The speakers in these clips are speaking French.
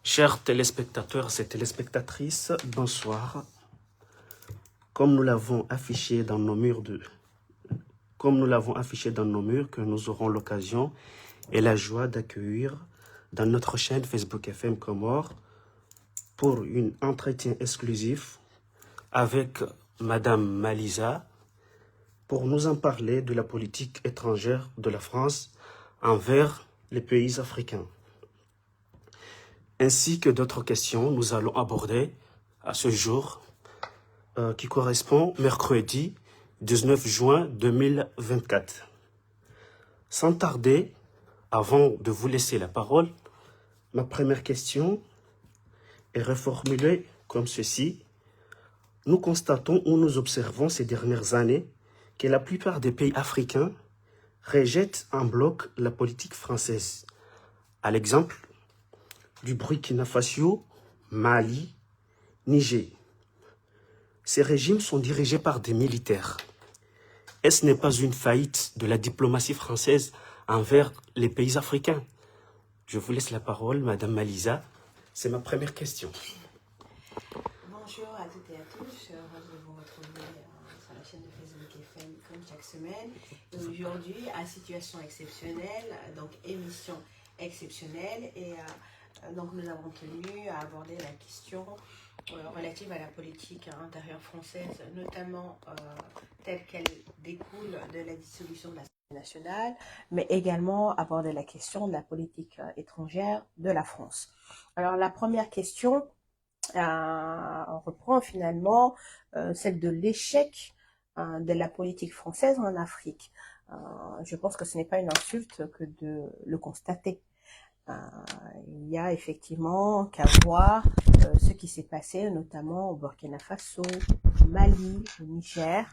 Chers téléspectateurs et téléspectatrices, bonsoir. Comme nous l'avons affiché dans nos murs que nous aurons l'occasion et la joie d'accueillir dans notre chaîne Facebook FM Comores pour un entretien exclusif avec Madame Malisa pour nous en parler de la politique étrangère de la France envers les pays africains. Ainsi que d'autres questions, nous allons aborder à ce jour qui correspond mercredi 19 juin 2024. Sans tarder, avant de vous laisser la parole, ma première question est reformulée comme ceci. Nous constatons ou nous observons ces dernières années que la plupart des pays africains rejettent en bloc la politique française. À l'exemple du Burkina Faso, Mali, Niger. Ces régimes sont dirigés par des militaires. Est-ce n'est pas une faillite de la diplomatie française envers les pays africains? Je vous laisse la parole, Madame Malisa. C'est ma première question. Bonjour à toutes et à tous. Heureuse de vous retrouver sur la chaîne de Facebook FM comme chaque semaine. Et aujourd'hui, à situation exceptionnelle, donc émission exceptionnelle. Et donc nous avons tenu à aborder la question relative à la politique intérieure française, notamment telle qu'elle découle de la dissolution de l'Assemblée nationale, mais également aborder la question de la politique étrangère de la France. Alors la première question, on reprend finalement celle de l'échec de la politique française en Afrique. Je pense que ce n'est pas une insulte que de le constater. Il y a effectivement qu'à voir ce qui s'est passé, notamment au Burkina Faso, au Mali, au Niger,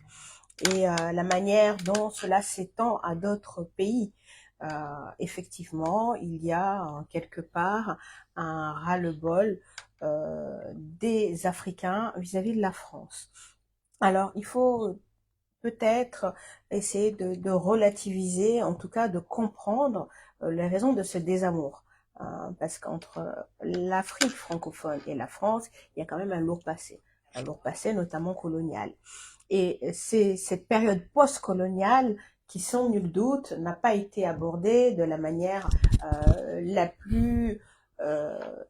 et la manière dont cela s'étend à d'autres pays. Effectivement, il y a quelque part un ras-le-bol des Africains vis-à-vis de la France. Alors, il faut peut-être essayer de relativiser, en tout cas de comprendre les raisons de ce désamour. Parce qu'entre l'Afrique francophone et la France, il y a quand même un lourd passé notamment colonial. Et c'est cette période post-coloniale qui, sans nul doute, n'a pas été abordée de la manière la plus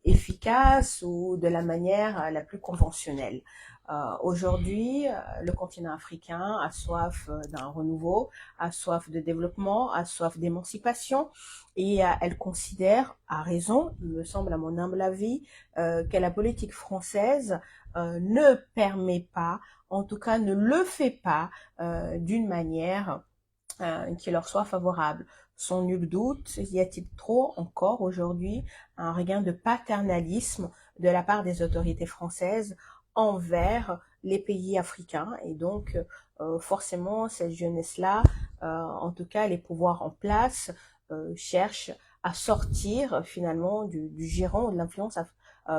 efficace ou de la manière la plus conventionnelle. Aujourd'hui, le continent africain a soif d'un renouveau, a soif de développement, a soif d'émancipation, et elle considère, à raison, il me semble à mon humble avis, que la politique française ne permet pas, en tout cas ne le fait pas d'une manière qui leur soit favorable. Sans nul doute, y a-t-il trop encore aujourd'hui un regain de paternalisme de la part des autorités françaises envers les pays africains, et donc forcément cette jeunesse-là, en tout cas les pouvoirs en place, cherchent à sortir finalement du giron de l'influence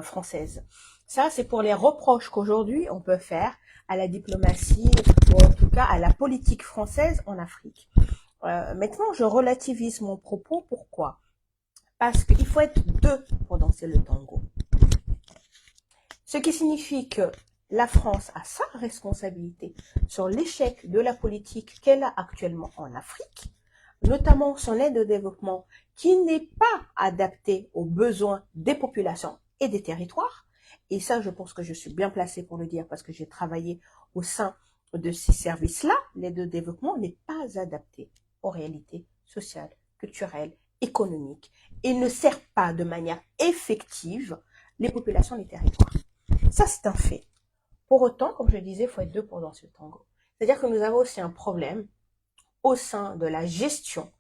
française. Ça, c'est pour les reproches qu'aujourd'hui on peut faire à la diplomatie, ou en tout cas à la politique française en Afrique. Maintenant, je relativise mon propos. Pourquoi? Parce qu'il faut être deux pour danser le tango. Ce qui signifie que la France a sa responsabilité sur l'échec de la politique qu'elle a actuellement en Afrique, notamment son aide au développement qui n'est pas adaptée aux besoins des populations et des territoires. Et ça, je pense que je suis bien placée pour le dire parce que j'ai travaillé au sein de ces services-là. L'aide au développement n'est pas adaptée aux réalités sociales, culturelles, économiques et ne sert pas de manière effective les populations et les territoires. Ça, c'est un fait. Pour autant, comme je le disais, il faut être deux pour danser le tango. C'est-à-dire que nous avons aussi un problème au sein de la gestion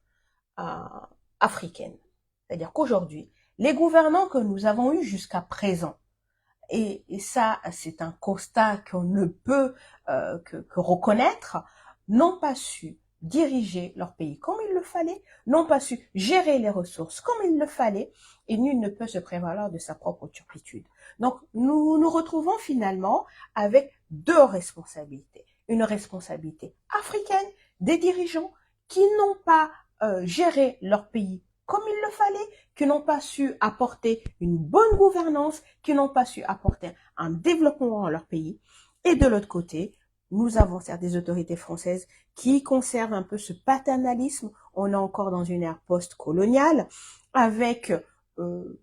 africaine. C'est-à-dire qu'aujourd'hui, les gouvernants que nous avons eus jusqu'à présent, et ça, c'est un constat qu'on ne peut que reconnaître, n'ont pas su diriger leur pays comme il le fallait, n'ont pas su gérer les ressources comme il le fallait, et nul ne peut se prévaloir de sa propre turpitude. Donc, nous nous retrouvons finalement avec deux responsabilités. Une responsabilité africaine des dirigeants qui n'ont pas géré leur pays comme il le fallait, qui n'ont pas su apporter une bonne gouvernance, qui n'ont pas su apporter un développement dans leur pays. Et de l'autre côté, nous avons certes des autorités françaises qui conservent un peu ce paternalisme. On est encore dans une ère post-coloniale, avec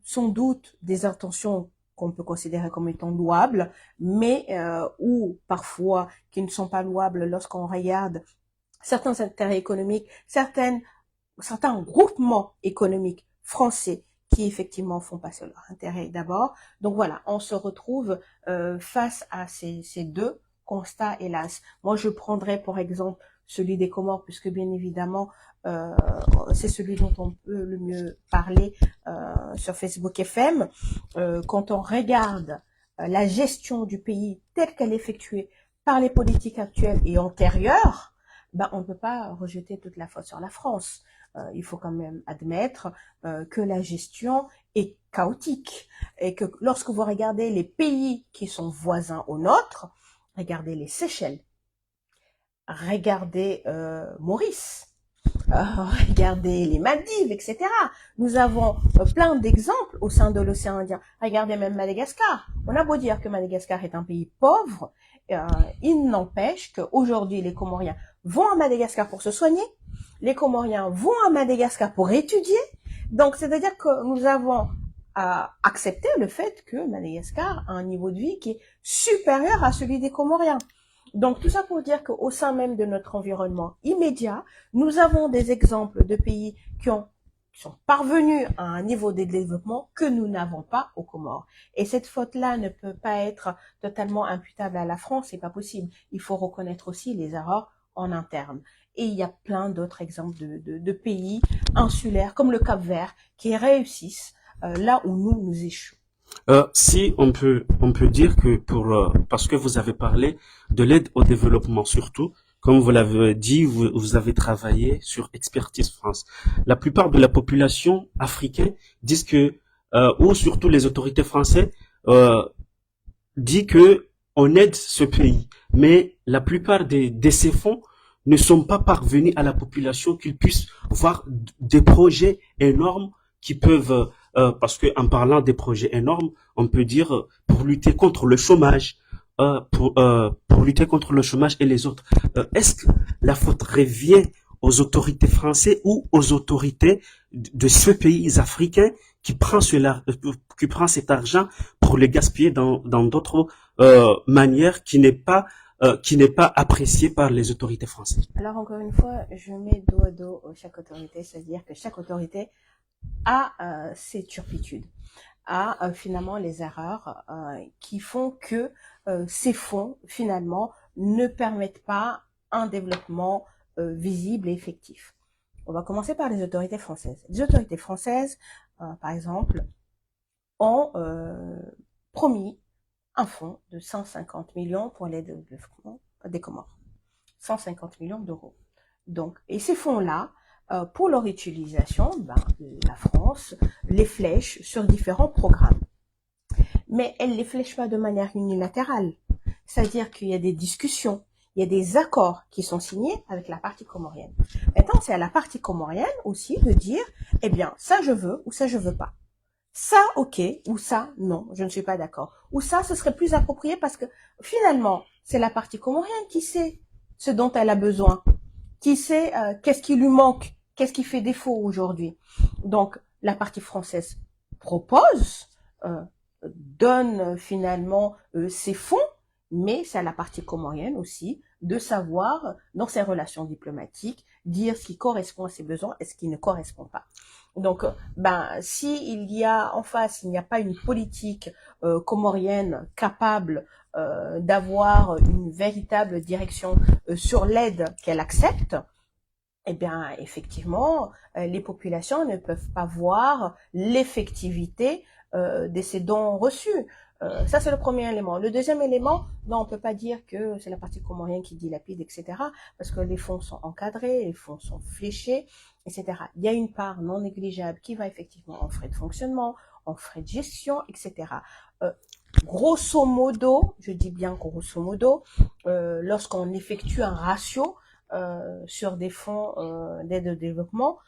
sans doute des intentions qu'on peut considérer comme étant louables, mais ou parfois qui ne sont pas louables lorsqu'on regarde certains intérêts économiques, certains groupements économiques français qui effectivement font passer leur intérêt d'abord. Donc voilà, on se retrouve face à ces deux constats, hélas. Moi, je prendrais pour exemple celui des Comores, puisque bien évidemment, c'est celui dont on peut le mieux parler sur Facebook FM. Quand on regarde la gestion du pays telle qu'elle est effectuée par les politiques actuelles et antérieures, ben, on ne peut pas rejeter toute la faute sur la France. Il faut quand même admettre que la gestion est chaotique et que lorsque vous regardez les pays qui sont voisins au nôtre, regardez les Seychelles, regardez Maurice, regardez les Maldives, etc. Nous avons plein d'exemples au sein de l'océan Indien. Regardez même Madagascar. On a beau dire que Madagascar est un pays pauvre, il n'empêche qu'aujourd'hui les Comoriens vont à Madagascar pour se soigner, les Comoriens vont à Madagascar pour étudier. Donc, c'est-à-dire que nous avons accepté le fait que Madagascar a un niveau de vie qui est supérieur à celui des Comoriens. Donc, tout ça pour dire qu'au sein même de notre environnement immédiat, nous avons des exemples de pays qui sont parvenus à un niveau de développement que nous n'avons pas aux Comores. Et cette faute-là ne peut pas être totalement imputable à la France, c'est pas possible. Il faut reconnaître aussi les erreurs en interne. Et il y a plein d'autres exemples de pays insulaires, comme le Cap-Vert, qui réussissent là où nous échouons. Si on peut dire que parce que vous avez parlé de l'aide au développement surtout, comme vous l'avez dit, vous avez travaillé sur Expertise France. La plupart de la population africaine disent que ou surtout les autorités françaises dit que on aide ce pays, mais la plupart de ces fonds ne sont pas parvenus à la population, qu'ils puissent voir des projets énormes qui peuvent parce que en parlant des projets énormes, on peut dire pour lutter contre le chômage, pour lutter contre le chômage et les autres. Est-ce que la faute revient aux autorités françaises ou aux autorités de ce pays africain qui prend cet argent pour le gaspiller dans d'autres manières qui n'est pas appréciée par les autorités françaises? Alors encore une fois, je mets dos à dos chaque autorité, c'est-à-dire que chaque autorité a ses turpitudes, a finalement les erreurs qui font que ces fonds finalement ne permettent pas un développement visible et effectif. On va commencer par les autorités françaises. Les autorités françaises, par exemple, ont promis un fonds de 150 millions pour l'aide au développement des Comores. 150 millions d'euros. Donc, et ces fonds-là, pour leur utilisation, la France les flèche sur différents programmes. Mais elle ne les flèche pas de manière unilatérale. C'est-à-dire qu'il y a des discussions, il y a des accords qui sont signés avec la partie comorienne. Maintenant, c'est à la partie comorienne aussi de dire, eh bien, ça je veux ou ça je veux pas. Ça, ok, ou ça, non, je ne suis pas d'accord. Ou ça, ce serait plus approprié parce que finalement, c'est la partie comorienne qui sait ce dont elle a besoin, qui sait qu'est-ce qui lui manque, qu'est-ce qui fait défaut aujourd'hui. Donc, la partie française propose, donne finalement ses fonds, mais c'est à la partie comorienne aussi de savoir, dans ses relations diplomatiques, dire ce qui correspond à ses besoins et ce qui ne correspond pas. Donc, si il y a en face, il n'y a pas une politique comorienne capable d'avoir une véritable direction sur l'aide qu'elle accepte, eh bien, effectivement, les populations ne peuvent pas voir l'effectivité de ces dons reçus. Ça, c'est le premier élément. Le deuxième élément, non, on peut pas dire que c'est la partie comorienne qui dilapide, etc., parce que les fonds sont encadrés, les fonds sont fléchés, etc. Il y a une part non négligeable qui va effectivement en frais de fonctionnement, en frais de gestion, etc. Grosso modo, je dis bien grosso modo, lorsqu'on effectue un ratio, sur des fonds d'aide au développement,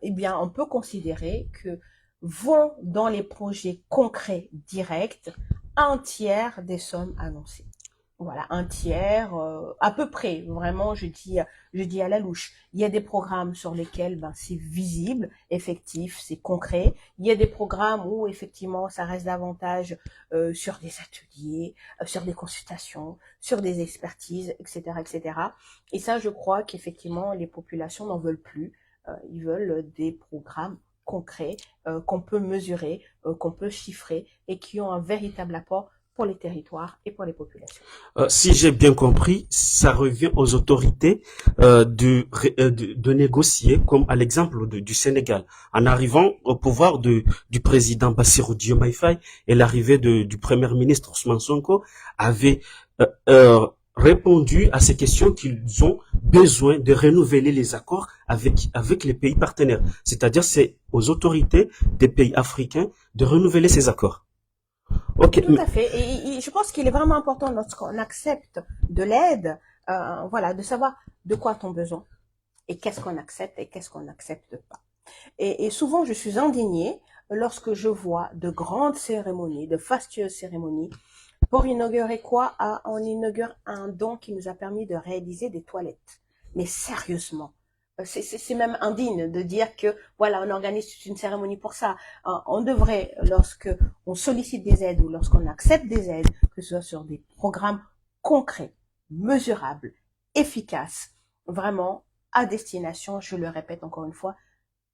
eh bien, on peut considérer que vont dans les projets concrets directs un tiers des sommes annoncées. Voilà, un tiers, à peu près. Vraiment, je dis à la louche. Il y a des programmes sur lesquels ben, c'est visible, effectif, c'est concret. Il y a des programmes où effectivement ça reste davantage sur des ateliers, sur des consultations, sur des expertises, etc., etc. Et ça, je crois qu'effectivement les populations n'en veulent plus. Ils veulent des programmes concrets qu'on peut mesurer, qu'on peut chiffrer et qui ont un véritable apport pour les territoires et pour les populations. Si j'ai bien compris, ça revient aux autorités de négocier, comme à l'exemple du Sénégal. En arrivant au pouvoir du président Bassirou Diomaye Faye et l'arrivée du premier ministre Ousmane Sonko avait euh, euh, répondu à ces questions qu'ils ont besoin de renouveler les accords avec les pays partenaires. C'est-à-dire c'est aux autorités des pays africains de renouveler ces accords. Ok, Tout à fait. Et je pense qu'il est vraiment important lorsqu'on accepte de l'aide, voilà, de savoir de quoi a-t-on besoin et qu'est-ce qu'on accepte et qu'est-ce qu'on n'accepte pas. Et souvent, je suis indignée lorsque je vois de grandes cérémonies, de fastueuses cérémonies. Pour inaugurer quoi? On inaugure un don qui nous a permis de réaliser des toilettes. Mais sérieusement, c'est même indigne de dire que voilà, on organise une cérémonie pour ça. On devrait, lorsque on sollicite des aides ou lorsqu'on accepte des aides, que ce soit sur des programmes concrets, mesurables, efficaces, vraiment à destination, je le répète encore une fois,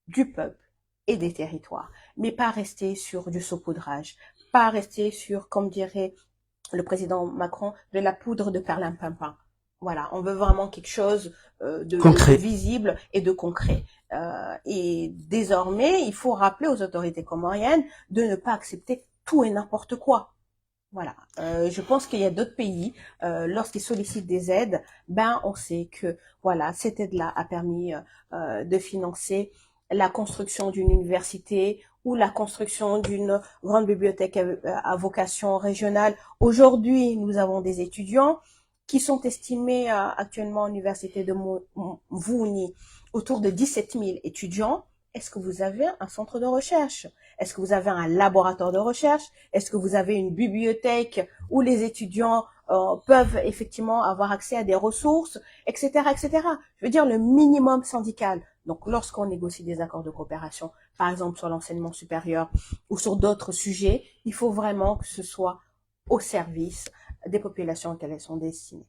du peuple et des territoires, mais pas rester sur du saupoudrage, pas rester sur, comme dirait le président Macron, de la poudre de perlimpinpin. Voilà, on veut vraiment quelque chose de concret. visible et de concret. Et désormais, il faut rappeler aux autorités comoriennes de ne pas accepter tout et n'importe quoi. Voilà. Je pense qu'il y a d'autres pays, lorsqu'ils sollicitent des aides, ben on sait que voilà, cette aide-là a permis de financer la construction d'une université ou la construction d'une grande bibliothèque à vocation régionale. Aujourd'hui, nous avons des étudiants qui sont estimés actuellement à l'université de Mvuni autour de 17 000 étudiants. Est-ce que vous avez un centre de recherche? Est-ce que vous avez un laboratoire de recherche? Est-ce que vous avez une bibliothèque où les étudiants peuvent effectivement avoir accès à des ressources, etc., etc. Je veux dire le minimum syndical. Donc, lorsqu'on négocie des accords de coopération, par exemple sur l'enseignement supérieur ou sur d'autres sujets, il faut vraiment que ce soit au service des populations auxquelles elles sont destinées.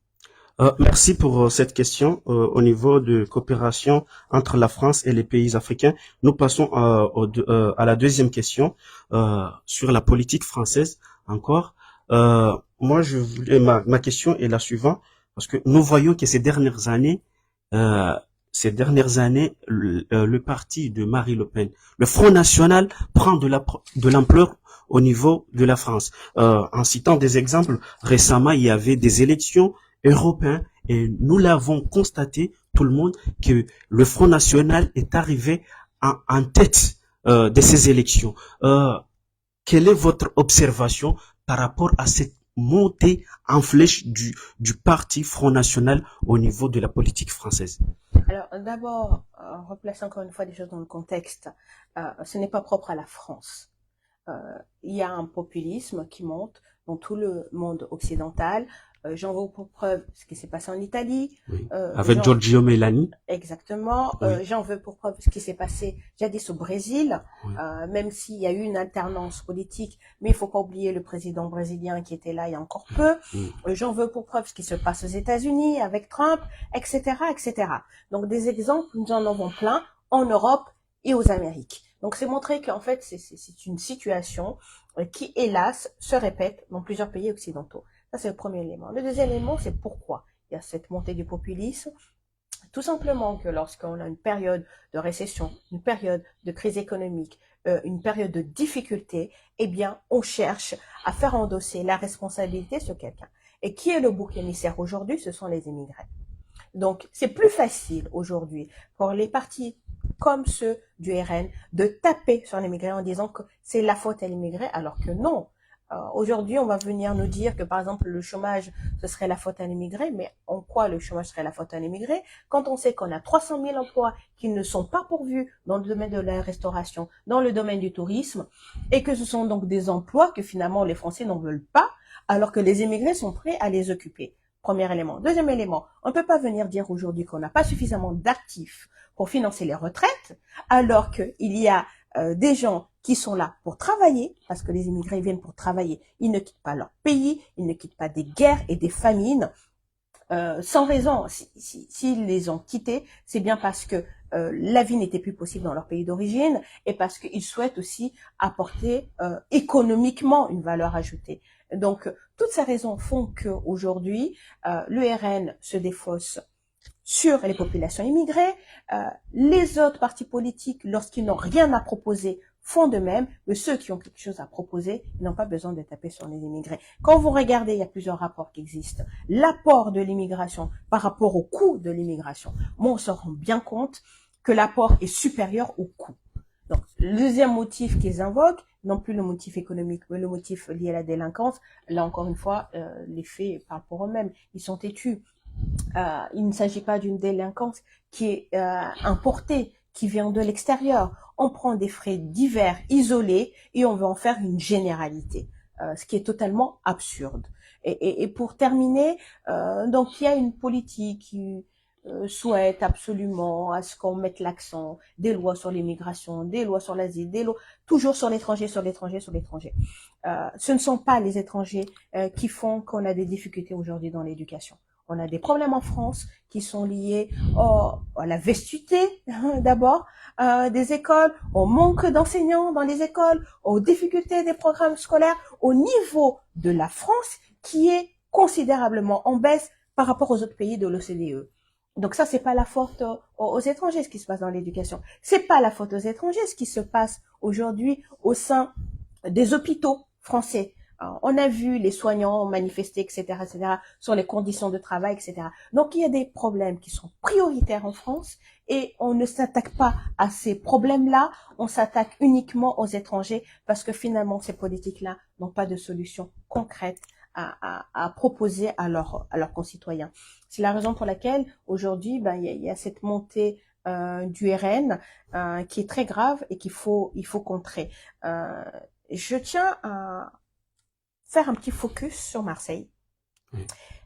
Merci pour cette question. Au niveau de coopération entre la France et les pays africains, nous passons à la deuxième question sur la politique française encore. Moi, ma question est la suivante, parce que nous voyons que euh, le parti de Marie Le Pen, le Front National, prend de l'ampleur au niveau de la France. En citant des exemples, récemment, il y avait des élections européens et nous l'avons constaté, tout le monde, que le Front National est arrivé en tête de ces élections. Quelle est votre observation par rapport à cette montée en flèche du parti Front National au niveau de la politique française? Alors, d'abord, replacer encore une fois des choses dans le contexte. Ce n'est pas propre à la France. Il y a un populisme qui monte dans tout le monde occidental. J'en veux pour preuve ce qui s'est passé en Italie. Oui. Avec Giorgio Meloni. Exactement. Oui. J'en veux pour preuve ce qui s'est passé jadis au Brésil, Oui. même s'il y a eu une alternance politique, mais il faut pas oublier le président brésilien qui était là il y a encore peu. Oui. J'en veux pour preuve ce qui se passe aux États-Unis avec Trump, etc., etc. Donc des exemples, nous en avons plein en Europe et aux Amériques. Donc c'est montrer qu'en fait c'est une situation qui hélas se répète dans plusieurs pays occidentaux. Ça c'est le premier élément. Le deuxième élément c'est pourquoi il y a cette montée du populisme. Tout simplement que lorsqu'on a une période de récession, une période de crise économique, une période de difficulté, eh bien, on cherche à faire endosser la responsabilité sur quelqu'un. Et qui est le bouc émissaire aujourd'hui? Ce sont les immigrés. Donc, c'est plus facile aujourd'hui pour les partis comme ceux du RN de taper sur l'immigré en disant que c'est la faute à l'immigré, alors que non. Aujourd'hui, on va venir nous dire que, par exemple, le chômage, ce serait la faute à l'immigré, mais en quoi le chômage serait la faute à l'immigré quand on sait qu'on a 300 000 emplois qui ne sont pas pourvus dans le domaine de la restauration, dans le domaine du tourisme, et que ce sont donc des emplois que finalement les Français n'en veulent pas, alors que les immigrés sont prêts à les occuper. Premier élément. Deuxième élément, on ne peut pas venir dire aujourd'hui qu'on n'a pas suffisamment d'actifs pour financer les retraites, alors qu'il y a des gens qui sont là pour travailler, parce que les immigrés viennent pour travailler. Ils ne quittent pas leur pays, ils ne quittent pas des guerres et des famines sans raison. S'ils les ont quittés, c'est bien parce que la vie n'était plus possible dans leur pays d'origine et parce qu'ils souhaitent aussi apporter économiquement une valeur ajoutée. Donc, toutes ces raisons font qu'aujourd'hui, l'URN se défausse sur les populations immigrées. Les autres partis politiques, lorsqu'ils n'ont rien à proposer, font de même, mais ceux qui ont quelque chose à proposer, ils n'ont pas besoin de taper sur les immigrés. Quand vous regardez, il y a plusieurs rapports qui existent. L'apport de l'immigration par rapport au coût de l'immigration, moi, on se rend bien compte que l'apport est supérieur au coût. Donc, le deuxième motif qu'ils invoquent, non plus le motif économique, mais le motif lié à la délinquance, là encore une fois, les faits parlent pour eux-mêmes, ils sont têtus. Il ne s'agit pas d'une délinquance qui est importée, qui vient de l'extérieur. On prend des frais divers, isolés, et on veut en faire une généralité, ce qui est totalement absurde. Et pour terminer, donc il y a une politique qui souhaite absolument à ce qu'on mette l'accent, des lois sur l'immigration, des lois sur l'asile, des lois toujours sur l'étranger, sur l'étranger, sur l'étranger. Ce ne sont pas les étrangers qui font qu'on a des difficultés aujourd'hui dans l'éducation. On a des problèmes en France qui sont liés à la vastuité d'abord des écoles, au manque d'enseignants dans les écoles, aux difficultés des programmes scolaires, au niveau de la France qui est considérablement en baisse par rapport aux autres pays de l'OCDE. Donc ça, c'est pas la faute aux étrangers ce qui se passe dans l'éducation. C'est pas la faute aux étrangers ce qui se passe aujourd'hui au sein des hôpitaux français. On a vu les soignants manifester, etc., sur les conditions de travail, etc. Donc, il y a des problèmes qui sont prioritaires en France et on ne s'attaque pas à ces problèmes-là, on s'attaque uniquement aux étrangers parce que finalement, ces politiques-là n'ont pas de solution concrète à proposer à leurs concitoyens. C'est la raison pour laquelle aujourd'hui, il y a cette montée du RN qui est très grave et il faut contrer. Je tiens à faire un petit focus sur Marseille.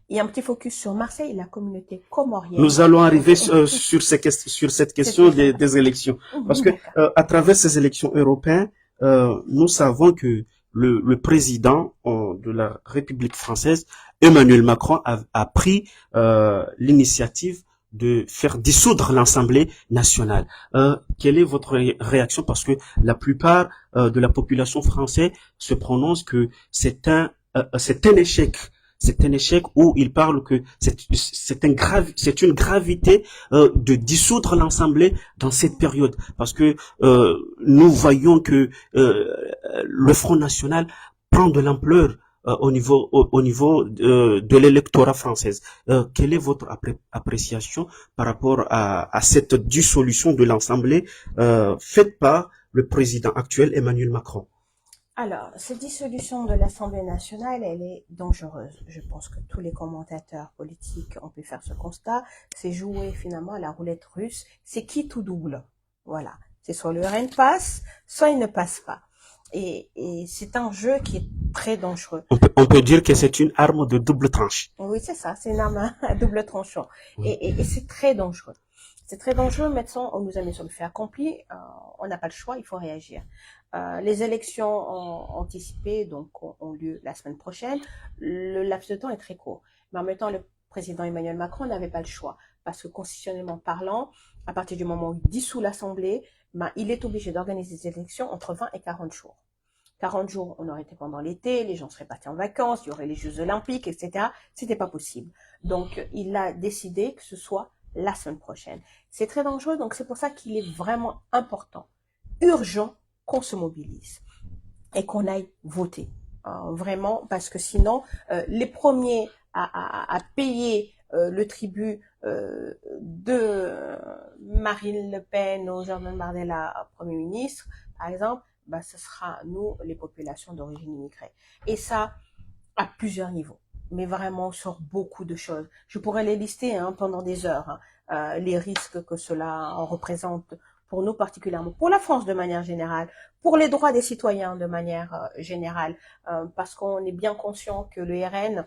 Et un petit focus sur Marseille et la communauté comorienne. Nous allons arriver sur cette question des élections. Parce que à travers ces élections européennes, nous savons que le président de la République française, Emmanuel Macron, a pris l'initiative de faire dissoudre l'Assemblée nationale. Quelle est votre réaction? Parce que la plupart de la population française se prononce que c'est un échec. C'est un échec où il parle que c'est une gravité de dissoudre l'Assemblée dans cette période, parce que nous voyons que le Front National prend de l'ampleur au niveau de l'électorat français. Quelle est votre appréciation par rapport à cette dissolution de l'Assemblée faite par le président actuel Emmanuel Macron? Alors, cette dissolution de l'Assemblée nationale, elle est dangereuse. Je pense que tous les commentateurs politiques ont pu faire ce constat. C'est jouer finalement à la roulette russe. C'est qui tout double. Voilà. C'est soit le RN passe, soit il ne passe pas. Et c'est un jeu qui est très dangereux. On peut dire que c'est une arme de double tranche. Oui, c'est ça. C'est une arme à double tranchant. Et c'est très dangereux. C'est très dangereux. Maintenant, on nous a mis sur le fait accompli. On n'a pas le choix. Il faut réagir. Les élections anticipées donc ont lieu la semaine prochaine. Le laps de temps est très court. Mais en même temps, le président Emmanuel Macron n'avait pas le choix. Parce que constitutionnellement parlant, à partir du moment où il dissout l'Assemblée, il est obligé d'organiser des élections entre 20 et 40 jours. 40 jours, on aurait été pendant l'été, les gens seraient partis en vacances, il y aurait les Jeux Olympiques, etc. C'était pas possible. Donc, il a décidé que ce soit la semaine prochaine. C'est très dangereux, donc c'est pour ça qu'il est vraiment important, urgent, qu'on se mobilise et qu'on aille voter. Vraiment, parce que sinon, les premiers à payer le tribut de Marine Le Pen au Jordan Bardella, Premier ministre, par exemple, bah, ce sera nous, les populations d'origine immigrée. Et ça, à plusieurs niveaux, mais vraiment sur beaucoup de choses. Je pourrais les lister pendant des heures, les risques que cela représente pour nous particulièrement, pour la France de manière générale, pour les droits des citoyens de manière générale, parce qu'on est bien conscient que le RN,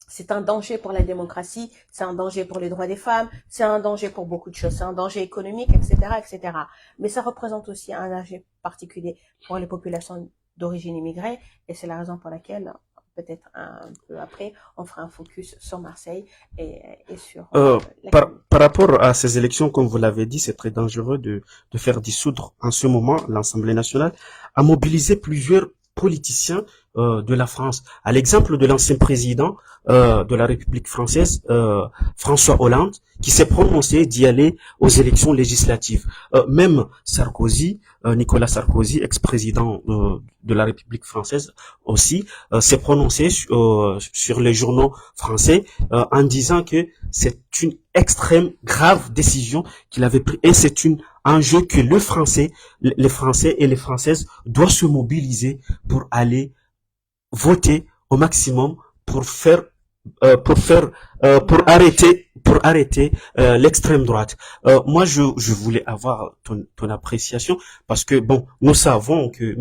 c'est un danger pour la démocratie, c'est un danger pour les droits des femmes, c'est un danger pour beaucoup de choses, c'est un danger économique, etc., etc. Mais ça représente aussi un danger particulier pour les populations d'origine immigrée, et c'est la raison pour laquelle peut-être un peu après, on fera un focus sur Marseille et sur la Par rapport à ces élections, comme vous l'avez dit, c'est très dangereux de faire dissoudre en ce moment l'Assemblée nationale, a mobilisé plusieurs politiciens de la France. À l'exemple de l'ancien président de la République française, François Hollande, qui s'est prononcé d'y aller aux élections législatives. Même Sarkozy, Nicolas Sarkozy, ex-président de la République française aussi, s'est prononcé sur les journaux français en disant que c'est une extrême grave décision qu'il avait prise et c'est une enjeu que les Français et les Françaises doivent se mobiliser pour aller voter au maximum pour faire marche. pour arrêter l'extrême droite. Moi, je voulais avoir ton appréciation parce que bon, nous savons que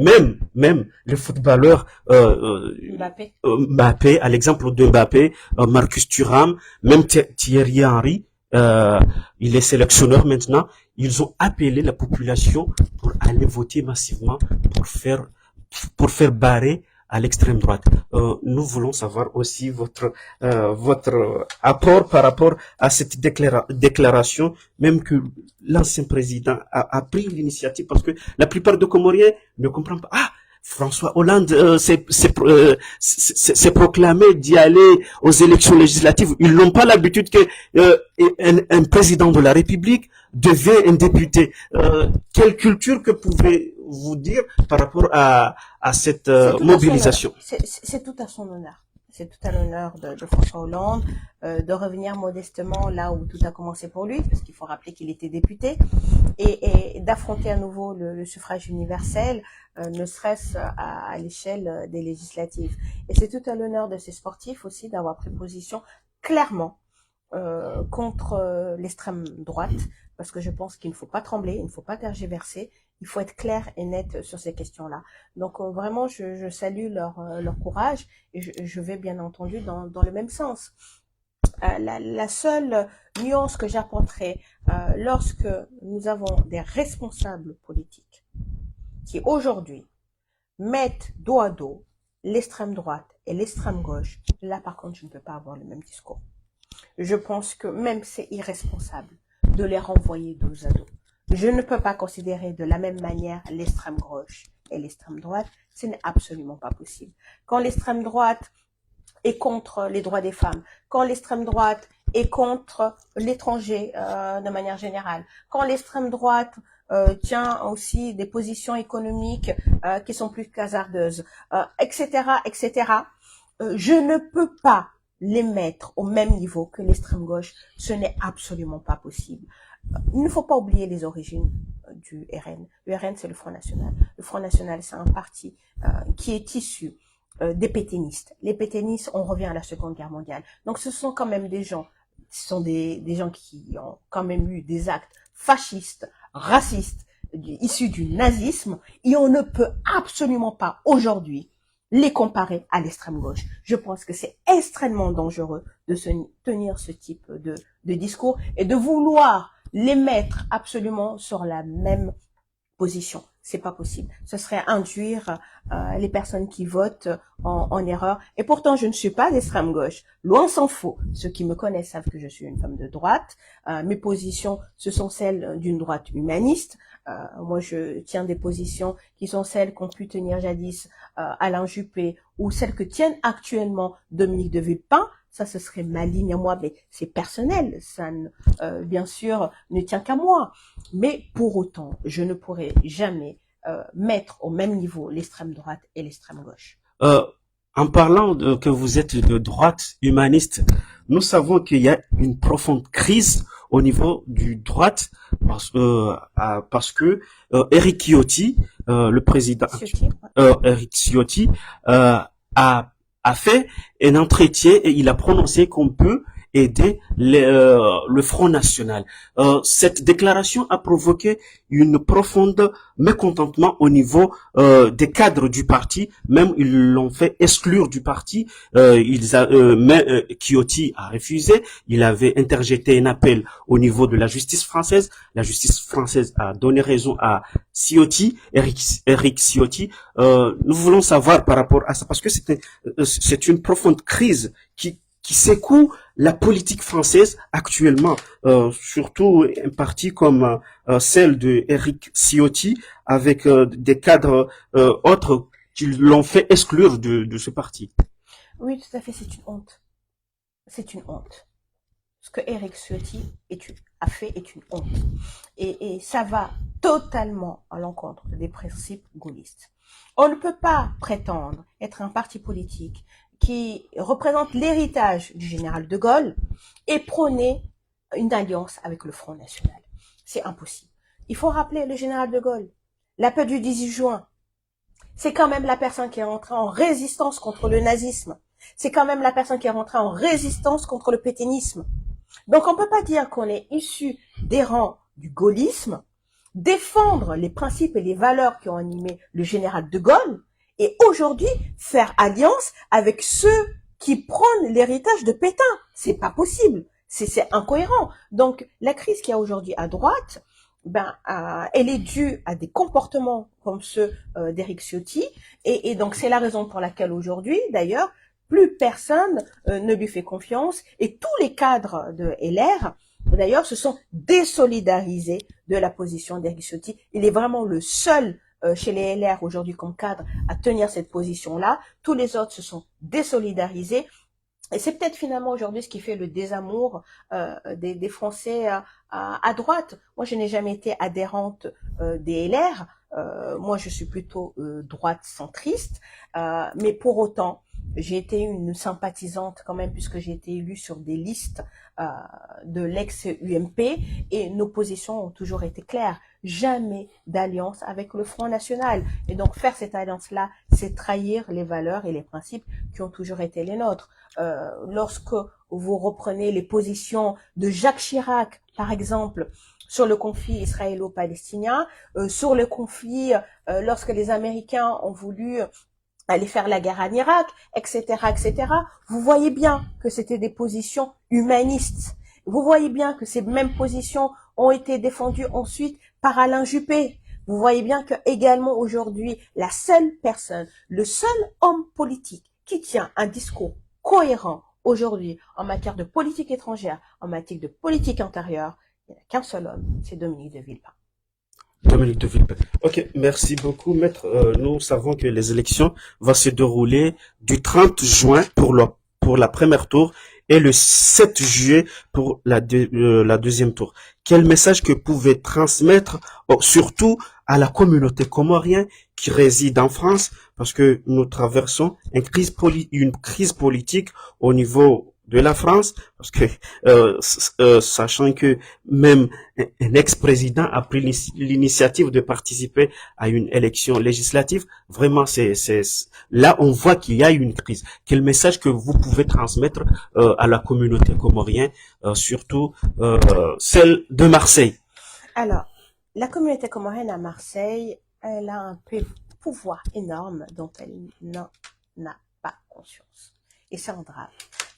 même les footballeurs Mbappé. Mbappé, à l'exemple de Mbappé, Marcus Thuram, même Thierry Henry, euh, il est sélectionneur maintenant. Ils ont appelé la population pour aller voter massivement pour faire pour faire barrer à l'extrême droite. Nous voulons savoir aussi votre apport par rapport à cette déclaration, même que l'ancien président a pris l'initiative, parce que la plupart des Comoriens ne comprennent pas. Ah, François Hollande s'est proclamé d'y aller aux élections législatives. Ils n'ont pas l'habitude que un président de la République devient un député. Quelle culture que pouvez-vous dire par rapport à cette C'est tout à son honneur. mobilisation? C'est tout à son honneur. C'est tout à l'honneur de François Hollande de revenir modestement là où tout a commencé pour lui, parce qu'il faut rappeler qu'il était député, et d'affronter à nouveau le suffrage universel, ne serait-ce à l'échelle des législatives. Et c'est tout à l'honneur de ces sportifs aussi d'avoir pris position clairement contre l'extrême droite, parce que je pense qu'il ne faut pas trembler, il ne faut pas tergiverser, il faut être clair et net sur ces questions-là. Donc vraiment, je salue leur courage et je vais bien entendu dans le même sens. La seule nuance que j'apporterai lorsque nous avons des responsables politiques qui aujourd'hui mettent dos à dos l'extrême droite et l'extrême gauche, là par contre je ne peux pas avoir le même discours. Je pense que même c'est irresponsable de les renvoyer dos à dos. Je ne peux pas considérer de la même manière l'extrême gauche et l'extrême droite. Ce n'est absolument pas possible. Quand l'extrême droite est contre les droits des femmes, quand l'extrême droite est contre l'étranger de manière générale, quand l'extrême droite tient aussi des positions économiques qui sont plus hasardeuses, etc., etc., je ne peux pas les mettre au même niveau que l'extrême gauche. Ce n'est absolument pas possible. Il ne faut pas oublier les origines du RN. Le RN, c'est le Front National. Le Front National, c'est un parti qui est issu des pétainistes. Les pétainistes, on revient à la Seconde Guerre mondiale. Donc, ce sont quand même des gens, ce sont des gens qui ont quand même eu des actes fascistes, racistes, issus du nazisme, et on ne peut absolument pas aujourd'hui les comparer à l'extrême gauche. Je pense que c'est extrêmement dangereux de se tenir ce type de discours et de vouloir les mettre absolument sur la même position. C'est pas possible. Ce serait induire les personnes qui votent en erreur. Et pourtant, je ne suis pas d'extrême gauche. Loin s'en faut. Ceux qui me connaissent savent que je suis une femme de droite. Mes positions, ce sont celles d'une droite humaniste. Moi, je tiens des positions qui sont celles qu'ont pu tenir jadis Alain Juppé ou celles que tiennent actuellement Dominique de Villepin. Ça, ce serait ma ligne à moi, mais c'est personnel. Ça, bien sûr, ne tient qu'à moi. Mais pour autant, je ne pourrai jamais mettre au même niveau l'extrême droite et l'extrême gauche. Euh, En parlant que vous êtes de droite humaniste, nous savons qu'il y a une profonde crise au niveau du droite parce que Eric Ciotti, le président Ciotti, Eric Ciotti, a fait un entretien et il a prononcé qu'on peut aider le Front National. Cette déclaration a provoqué une profonde mécontentement au niveau des cadres du parti. Même ils l'ont fait exclure du parti. Mais Ciotti a refusé. Il avait interjeté un appel au niveau de la justice française. La justice française a donné raison à Ciotti, Eric Ciotti. Nous voulons savoir par rapport à ça parce que c'est une profonde crise qui secoue la politique française actuellement, surtout un parti comme celle de Eric Ciotti, avec des cadres autres qui l'ont fait exclure de ce parti. oui, tout à fait, c'est une honte. C'est une honte. Ce que Eric Ciotti a fait est une honte. Et ça va totalement à l'encontre des principes gaullistes. On ne peut pas prétendre être un parti politique qui représente l'héritage du général de Gaulle et prôner une alliance avec le Front National. C'est impossible. Il faut rappeler le général de Gaulle, la paix du 18 juin. C'est quand même la personne qui est rentrée en résistance contre le nazisme. C'est quand même la personne qui est rentrée en résistance contre le pétainisme. Donc on ne peut pas dire qu'on est issu des rangs du gaullisme, défendre les principes et les valeurs qui ont animé le général de Gaulle, et aujourd'hui faire alliance avec ceux qui prônent l'héritage de Pétain. C'est pas possible, c'est incohérent. Donc la crise qu'il y a aujourd'hui à droite, elle est due à des comportements comme ceux d'Eric Ciotti, et donc c'est la raison pour laquelle aujourd'hui, d'ailleurs, plus personne ne lui fait confiance, et tous les cadres de LR, d'ailleurs, se sont désolidarisés de la position d'Eric Ciotti. Il est vraiment le seul chez les LR aujourd'hui comme cadre à tenir cette position-là. Tous les autres se sont désolidarisés. Et c'est peut-être finalement aujourd'hui ce qui fait le désamour des Français à droite. Moi, je n'ai jamais été adhérente des LR. Moi, je suis plutôt droite centriste. Mais pour autant, j'ai été une sympathisante quand même puisque j'ai été élue sur des listes de l'ex-UMP et nos positions ont toujours été claires. Jamais d'alliance avec le Front National. Et donc faire cette alliance-là, c'est trahir les valeurs et les principes qui ont toujours été les nôtres. Lorsque vous reprenez les positions de Jacques Chirac, par exemple, sur le conflit israélo-palestinien, sur le conflit lorsque les Américains ont voulu aller faire la guerre en Irak, etc., etc. Vous voyez bien que c'était des positions humanistes. Vous voyez bien que ces mêmes positions ont été défendues ensuite par Alain Juppé. Vous voyez bien que également aujourd'hui, la seule personne, le seul homme politique qui tient un discours cohérent aujourd'hui en matière de politique étrangère, en matière de politique intérieure, il n'y a qu'un seul homme, c'est Dominique de Villepin. Dominique de Villepin. Ok, merci beaucoup, maître. Nous savons que les élections vont se dérouler du 30 juin pour la première tour et le 7 juillet pour la deuxième tour. Quel message que pouvez transmettre, surtout à la communauté comorienne qui réside en France, parce que nous traversons une crise politique au niveau de la France, parce que sachant que même un ex-président a pris l'initiative de participer à une élection législative, vraiment là on voit qu'il y a une crise. Quel message que vous pouvez transmettre à la communauté comorienne, surtout celle de Marseille? Alors, la communauté comorienne à Marseille, elle a un pouvoir énorme dont elle n'en a pas conscience. Et c'est un drame.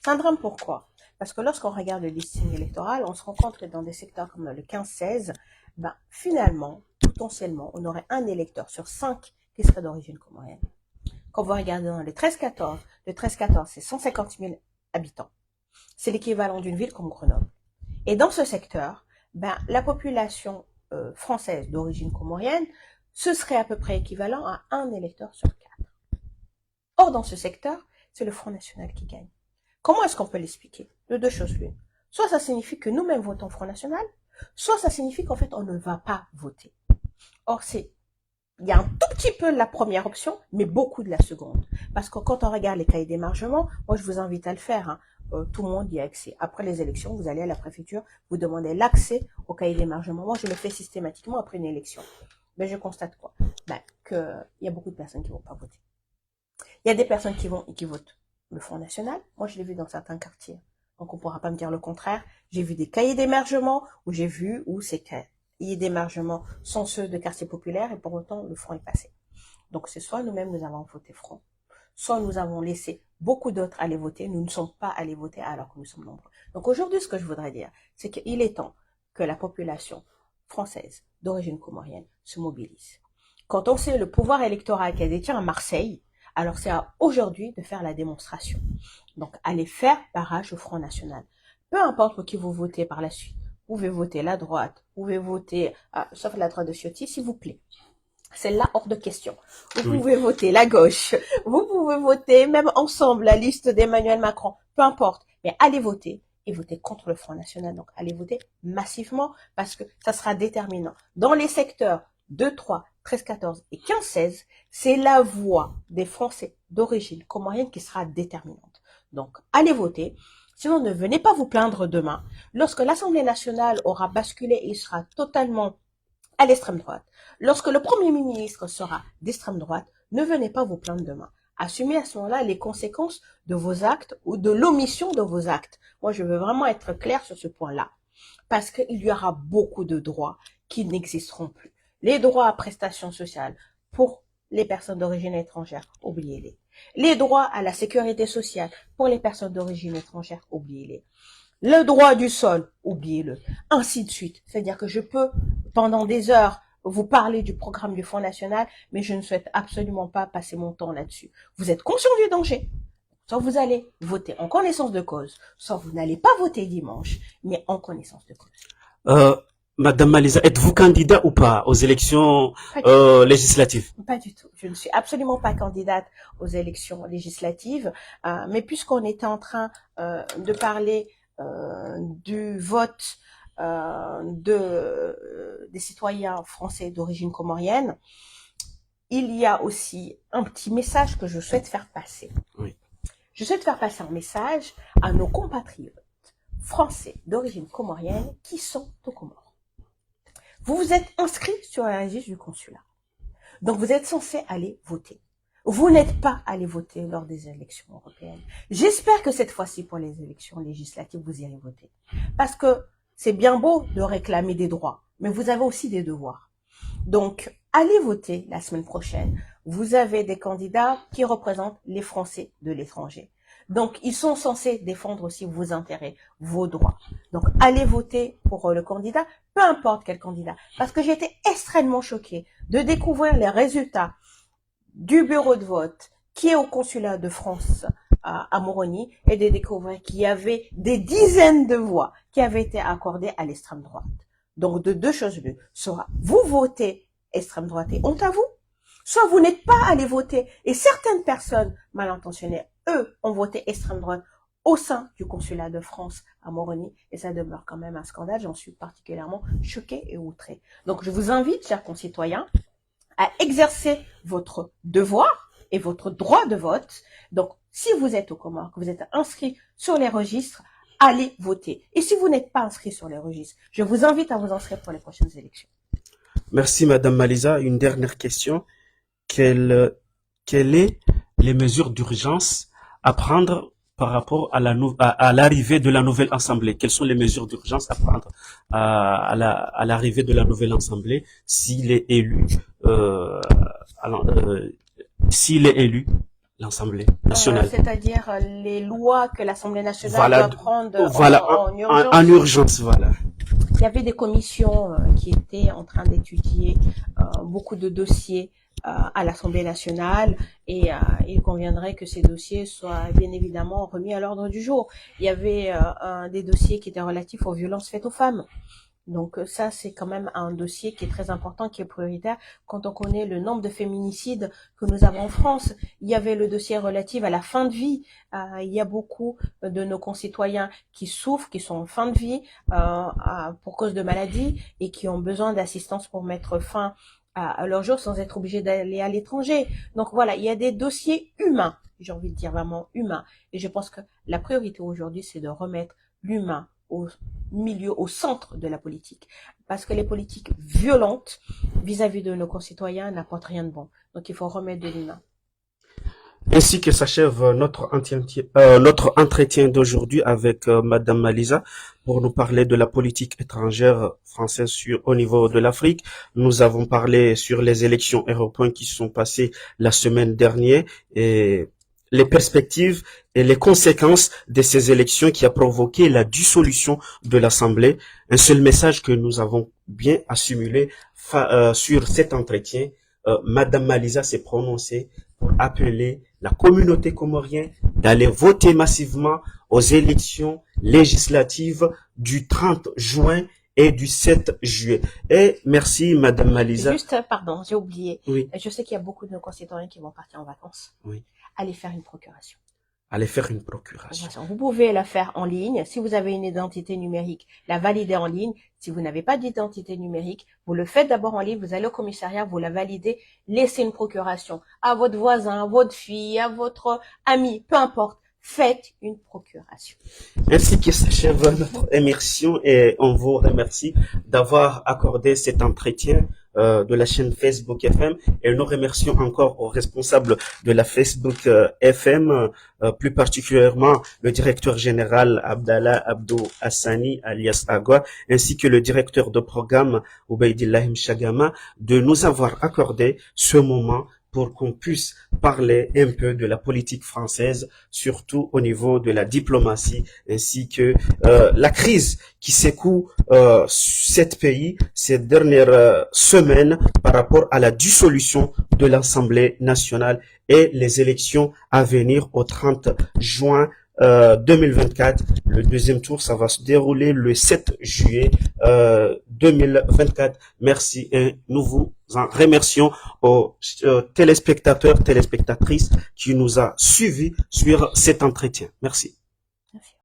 C'est un drame pourquoi? Parce que lorsqu'on regarde le listing électoral, on se rend compte que dans des secteurs comme le 15-16, finalement, potentiellement, on aurait un électeur sur 5 qui serait d'origine comorienne. Quand vous regardez dans le 13-14, le 13-14, c'est 150 000 habitants. C'est l'équivalent d'une ville comme Grenoble. Et dans ce secteur, la population française d'origine comorienne, ce serait à peu près équivalent à un électeur sur 4. Or, dans ce secteur, c'est le Front National qui gagne. Comment est-ce qu'on peut l'expliquer? De deux choses l'une. Soit ça signifie que nous-mêmes votons Front National, soit ça signifie qu'en fait on ne va pas voter. Or, il y a un tout petit peu de la première option, mais beaucoup de la seconde. Parce que quand on regarde les cahiers d'émargement, moi je vous invite à le faire. tout le monde y a accès. Après les élections, vous allez à la préfecture, vous demandez l'accès au cahier d'émargement. Moi, je le fais systématiquement après une élection. Mais je constate quoi? Que il y a beaucoup de personnes qui vont pas voter. Il y a des personnes qui vont et qui votent le Front National. Moi, je l'ai vu dans certains quartiers. Donc, on pourra pas me dire le contraire. J'ai vu des cahiers d'émargement où j'ai vu où ces cahiers d'émargement sont ceux de quartiers populaires et pour autant, le Front est passé. Donc, c'est soit nous-mêmes, nous avons voté Front, soit nous avons laissé beaucoup d'autres aller voter. Nous ne sommes pas allés voter alors que nous sommes nombreux. Donc, aujourd'hui, ce que je voudrais dire, c'est qu'il est temps que la population française d'origine comorienne se mobilise. Quand on sait le pouvoir électoral qu'elle détient à Marseille, alors c'est à aujourd'hui de faire la démonstration. Donc, allez faire barrage au Front National. Peu importe pour qui vous votez par la suite. Vous pouvez voter la droite, vous pouvez voter, sauf la droite de Ciotti, s'il vous plaît. Celle-là, hors de question. Vous pouvez voter la gauche. Vous pouvez voter même ensemble la liste d'Emmanuel Macron. Peu importe. Mais allez voter et voter contre le Front National. Donc, allez voter massivement parce que ça sera déterminant. Dans les secteurs 2, 3, 13, 14 et 15, 16, c'est la voix des Français d'origine comorienne qui sera déterminante. Donc, allez voter. Sinon, ne venez pas vous plaindre demain. Lorsque l'Assemblée nationale aura basculé et sera totalement à l'extrême droite, lorsque le Premier ministre sera d'extrême droite, ne venez pas vous plaindre demain. Assumez à ce moment-là les conséquences de vos actes ou de l'omission de vos actes. Moi, je veux vraiment être clair sur ce point-là. Parce qu'il y aura beaucoup de droits qui n'existeront plus. Les droits à prestations sociales pour les personnes d'origine étrangère, oubliez-les. Les droits à la sécurité sociale pour les personnes d'origine étrangère, oubliez-les. Le droit du sol, oubliez-le. Ainsi de suite. C'est-à-dire que je peux, pendant des heures, vous parler du programme du Front National, mais je ne souhaite absolument pas passer mon temps là-dessus. Vous êtes conscient du danger. Soit vous allez voter en connaissance de cause, soit vous n'allez pas voter dimanche, mais en connaissance de cause. Madame Malisa, êtes-vous candidat ou pas aux élections législatives? Pas du tout. Je ne suis absolument pas candidate aux élections législatives, mais puisqu'on était en train de parler du vote des citoyens français d'origine comorienne, il y a aussi un petit message que je souhaite faire passer. Oui. Je souhaite faire passer un message à nos compatriotes français d'origine comorienne qui sont aux Comores. Vous vous êtes inscrits sur un registre du consulat. Donc vous êtes censé aller voter. Vous n'êtes pas allé voter lors des élections européennes. J'espère que cette fois-ci, pour les élections législatives, vous irez voter. Parce que c'est bien beau de réclamer des droits, mais vous avez aussi des devoirs. Donc, allez voter la semaine prochaine. Vous avez des candidats qui représentent les Français de l'étranger. Donc, ils sont censés défendre aussi vos intérêts, vos droits. Donc, allez voter pour le candidat, peu importe quel candidat. Parce que j'ai été extrêmement choquée de découvrir les résultats du bureau de vote qui est au consulat de France à Moroni et de découvrir qu'il y avait des dizaines de voix qui avaient été accordées à l'extrême droite. Donc, de deux choses l'une. Soit vous votez extrême droite et honte à vous, soit vous n'êtes pas allé voter. Et certaines personnes mal intentionnées, eux, ont voté extrême droite au sein du consulat de France à Moroni. Et ça demeure quand même un scandale. J'en suis particulièrement choquée et outrée. Donc, je vous invite, chers concitoyens, à exercer votre devoir et votre droit de vote. Donc, si vous êtes aux Comores, que vous êtes inscrit sur les registres, allez voter. Et si vous n'êtes pas inscrit sur les registres, je vous invite à vous inscrire pour les prochaines élections. Merci Madame Malisa. Une dernière question. Quelles est les mesures d'urgence à prendre par rapport à l'arrivée de la nouvelle Assemblée? Quelles sont les mesures d'urgence à prendre à l'arrivée de la nouvelle Assemblée s'il est élu l'Assemblée nationale? C'est-à-dire les lois que l'Assemblée nationale doit prendre en urgence. En urgence, voilà. Il y avait des commissions qui étaient en train d'étudier beaucoup de dossiers à l'Assemblée nationale et il conviendrait que ces dossiers soient bien évidemment remis à l'ordre du jour. Il y avait des dossiers qui étaient relatifs aux violences faites aux femmes. Donc ça, c'est quand même un dossier qui est très important, qui est prioritaire quand on connaît le nombre de féminicides que nous avons en France. Il y avait le dossier relatif à la fin de vie. Il y a beaucoup de nos concitoyens qui souffrent, qui sont en fin de vie pour cause de maladie et qui ont besoin d'assistance pour mettre fin à leur jour sans être obligés d'aller à l'étranger. Donc voilà, il y a des dossiers humains. j'ai envie de dire vraiment humain. Et je pense que la priorité aujourd'hui, c'est de remettre l'humain au milieu, au centre de la politique. Parce que les politiques violentes vis-à-vis de nos concitoyens n'apportent rien de bon. Donc il faut remettre de l'humain. Ainsi que s'achève notre entretien d'aujourd'hui avec Madame Malisa pour nous parler de la politique étrangère française au niveau de l'Afrique. Nous avons parlé sur les élections européennes qui se sont passées la semaine dernière et les perspectives et les conséquences de ces élections qui a provoqué la dissolution de l'Assemblée. Un seul message que nous avons bien assumé sur cet entretien. Madame Malisa s'est prononcée pour appeler la communauté comorienne d'aller voter massivement aux élections législatives du 30 juin et du 7 juillet. Et merci, Madame Malisa. Juste, pardon, j'ai oublié. Oui. Je sais qu'il y a beaucoup de nos concitoyens qui vont partir en vacances. Oui. Allez faire une procuration. Allez faire une procuration. Vous pouvez la faire en ligne. Si vous avez une identité numérique, la valider en ligne. Si vous n'avez pas d'identité numérique, vous le faites d'abord en ligne, vous allez au commissariat, vous la validez, laissez une procuration à votre voisin, à votre fille, à votre ami, peu importe. Faites une procuration. Ainsi que s'achève notre émission et on vous remercie d'avoir accordé cet entretien de la chaîne Facebook FM et nous remercions encore aux responsables de la Facebook FM, plus particulièrement le directeur général Abdallah Abdou Hassani alias Agua, ainsi que le directeur de programme Ubaidillah Mchagama de nous avoir accordé ce moment pour qu'on puisse parler un peu de la politique française, surtout au niveau de la diplomatie, ainsi que la crise qui secoue cet pays ces dernières semaines par rapport à la dissolution de l'Assemblée nationale et les élections à venir au 30 juin 2024. Le deuxième tour, ça va se dérouler le 7 juillet 2024. Merci et nous vous en remercions aux téléspectateurs, téléspectatrices qui nous a suivis sur cet entretien. Merci. Merci.